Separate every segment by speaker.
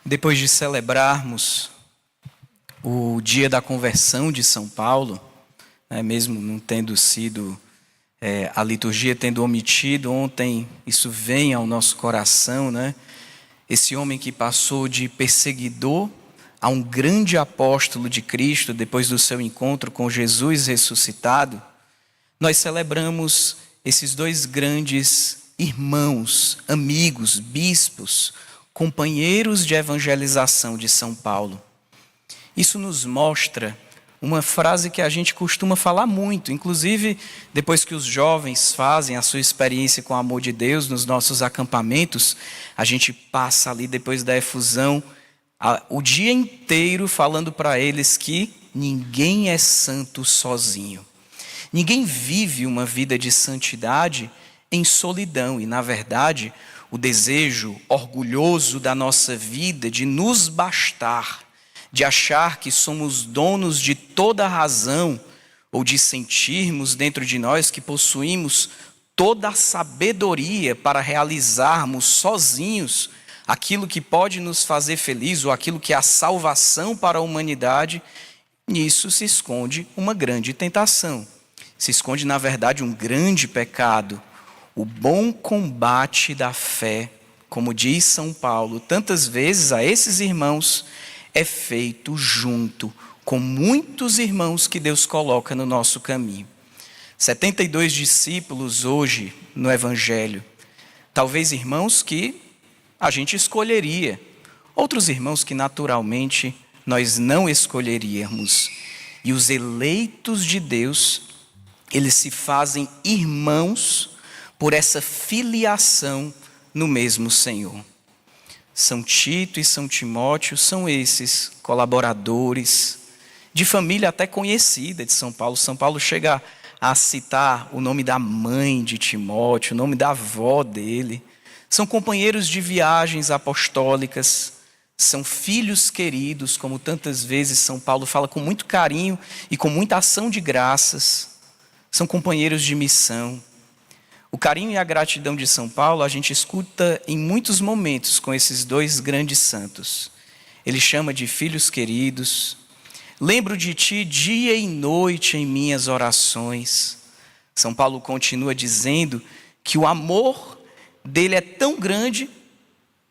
Speaker 1: Depois de celebrarmos o dia da conversão de São Paulo, mesmo não tendo sido a liturgia tendo omitido ontem, isso vem ao nosso coração, Esse homem que passou de perseguidor a um grande apóstolo de Cristo depois do seu encontro com Jesus ressuscitado, nós celebramos esses dois grandes irmãos, amigos, bispos, companheiros de evangelização de São Paulo. Isso nos mostra uma frase que a gente costuma falar muito, inclusive depois que os jovens fazem a sua experiência com o amor de Deus nos nossos acampamentos, a gente passa ali depois da efusão o dia inteiro falando para eles que ninguém é santo sozinho. Ninguém vive uma vida de santidade em solidão e, na verdade, o desejo orgulhoso da nossa vida de nos bastar, de achar que somos donos de toda a razão ou de sentirmos dentro de nós que possuímos toda a sabedoria para realizarmos sozinhos aquilo que pode nos fazer feliz ou aquilo que é a salvação para a humanidade, nisso se esconde uma grande tentação. Se esconde, na verdade, um grande pecado. O bom combate da fé, como diz São Paulo tantas vezes a esses irmãos, é feito junto com muitos irmãos que Deus coloca no nosso caminho. 72 discípulos hoje no Evangelho. Talvez irmãos que a gente escolheria, outros irmãos que naturalmente nós não escolheríamos. E os eleitos de Deus, eles se fazem irmãos por essa filiação no mesmo Senhor. São Tito e São Timóteo são esses colaboradores de família até conhecida de São Paulo. São Paulo chega a citar o nome da mãe de Timóteo, o nome da avó dele. São companheiros de viagens apostólicas, são filhos queridos, como tantas vezes São Paulo fala com muito carinho e com muita ação de graças. São companheiros de missão. O carinho e a gratidão de São Paulo a gente escuta em muitos momentos com esses dois grandes santos. Ele chama de filhos queridos. Lembro de ti dia e noite em minhas orações. São Paulo continua dizendo que o amor dele é tão grande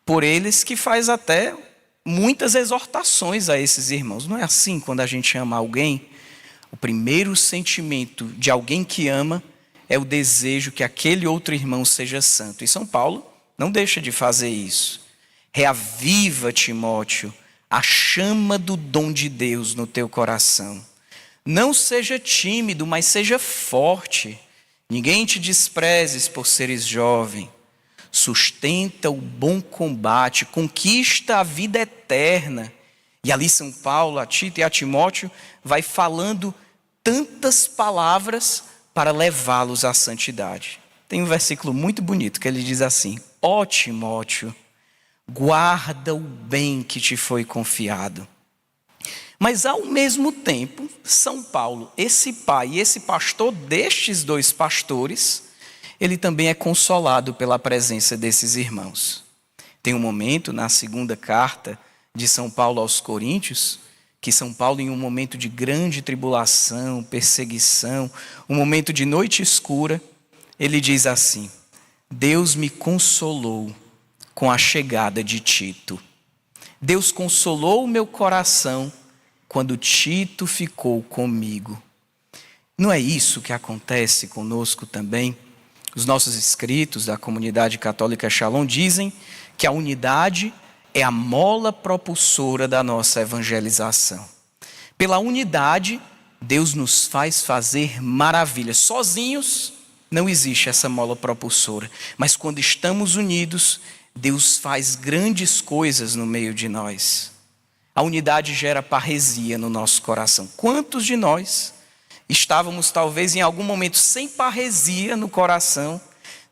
Speaker 1: por eles que faz até muitas exortações a esses irmãos. Não é assim quando a gente ama alguém? O primeiro sentimento de alguém que ama é o desejo que aquele outro irmão seja santo. E São Paulo não deixa de fazer isso. Reaviva, Timóteo, a chama do dom de Deus no teu coração. Não seja tímido, mas seja forte. Ninguém te desprezes por seres jovem. Sustenta o bom combate, conquista a vida eterna. E ali São Paulo, a Tito e a Timóteo, vai falando tantas palavras para levá-los à santidade. Tem um versículo muito bonito que ele diz assim: ó Timóteo, guarda o bem que te foi confiado. Mas ao mesmo tempo, São Paulo, esse pai e esse pastor destes dois pastores, ele também é consolado pela presença desses irmãos. Tem um momento na segunda carta de São Paulo aos Coríntios, que São Paulo, em um momento de grande tribulação, perseguição, um momento de noite escura, ele diz assim: Deus me consolou com a chegada de Tito. Deus consolou o meu coração quando Tito ficou comigo. Não é isso que acontece conosco também? Os nossos escritos da comunidade católica Shalom dizem que a unidade é a mola propulsora da nossa evangelização. Pela unidade, Deus nos faz fazer maravilhas. Sozinhos, não existe essa mola propulsora. Mas quando estamos unidos, Deus faz grandes coisas no meio de nós. A unidade gera parresia no nosso coração. Quantos de nós estávamos talvez em algum momento sem parresia no coração,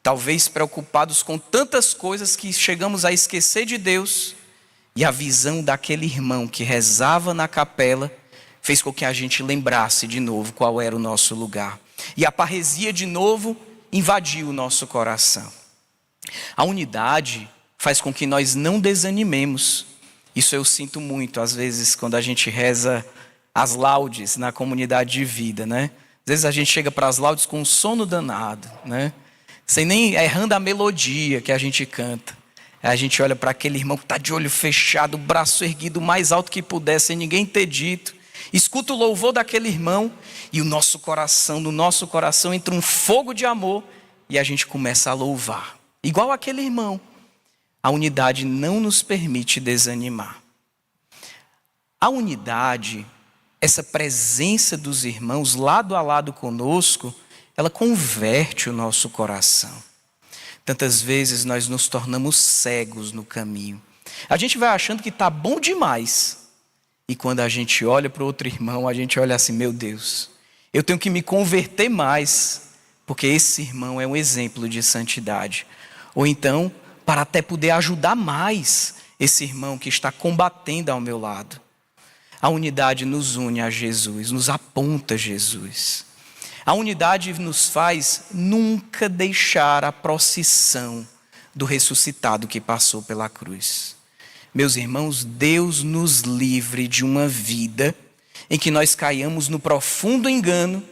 Speaker 1: talvez preocupados com tantas coisas que chegamos a esquecer de Deus, e a visão daquele irmão que rezava na capela fez com que a gente lembrasse de novo qual era o nosso lugar. E a parresia de novo invadiu o nosso coração. A unidade faz com que nós não desanimemos. Isso eu sinto muito, às vezes, quando a gente reza as laudes na comunidade de vida, né? Às vezes a gente chega para as laudes com um sono danado, né? Sem nem errando a melodia que a gente canta. Aí a gente olha para aquele irmão que está de olho fechado, o braço erguido o mais alto que puder, sem ninguém ter dito. Escuta o louvor daquele irmão e no nosso coração entra um fogo de amor e a gente começa a louvar. Igual aquele irmão. A unidade não nos permite desanimar. A unidade, essa presença dos irmãos lado a lado conosco, ela converte o nosso coração. Tantas vezes nós nos tornamos cegos no caminho. A gente vai achando que está bom demais. E quando a gente olha para o outro irmão, a gente olha assim, meu Deus, eu tenho que me converter mais, porque esse irmão é um exemplo de santidade. Ou então, para até poder ajudar mais esse irmão que está combatendo ao meu lado. A unidade nos une a Jesus, nos aponta a Jesus. A unidade nos faz nunca deixar a procissão do ressuscitado que passou pela cruz. Meus irmãos, Deus nos livre de uma vida em que nós caiamos no profundo engano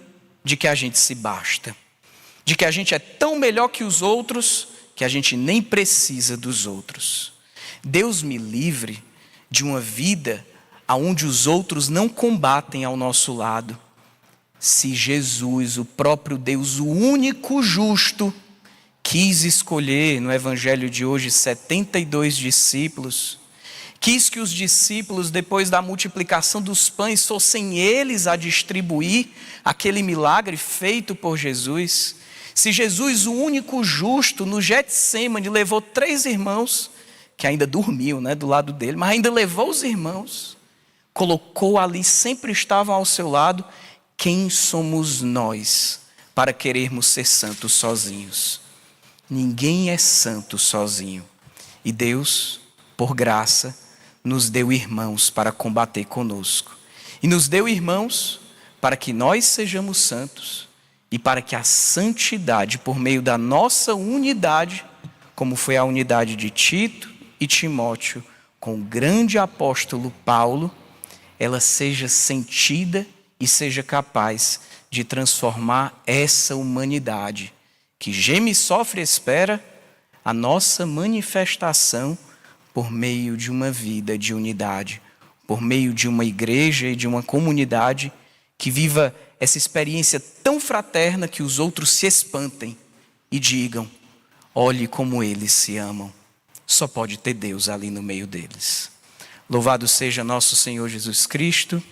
Speaker 1: de que a gente se basta, de que a gente é tão melhor que os outros que a gente nem precisa dos outros. Deus me livre de uma vida onde os outros não combatem ao nosso lado. Se Jesus, o próprio Deus, o único justo, quis escolher no evangelho de hoje 72 discípulos, quis que os discípulos, depois da multiplicação dos pães, fossem eles a distribuir aquele milagre feito por Jesus. Se Jesus, o único justo, no Getsêmani, levou 3 irmãos, que ainda dormiam, né, do lado dele, mas ainda levou os irmãos, colocou ali, sempre estavam ao seu lado. Quem somos nós para querermos ser santos sozinhos? Ninguém é santo sozinho. E Deus, por graça, nos deu irmãos para combater conosco. E nos deu irmãos para que nós sejamos santos. E para que a santidade, por meio da nossa unidade, como foi a unidade de Tito e Timóteo, com o grande apóstolo Paulo, ela seja sentida e seja capaz de transformar essa humanidade que geme, sofre e espera a nossa manifestação por meio de uma vida de unidade, por meio de uma igreja e de uma comunidade que viva essa experiência tão fraterna que os outros se espantem e digam, olhe como eles se amam. Só pode ter Deus ali no meio deles. Louvado seja nosso Senhor Jesus Cristo.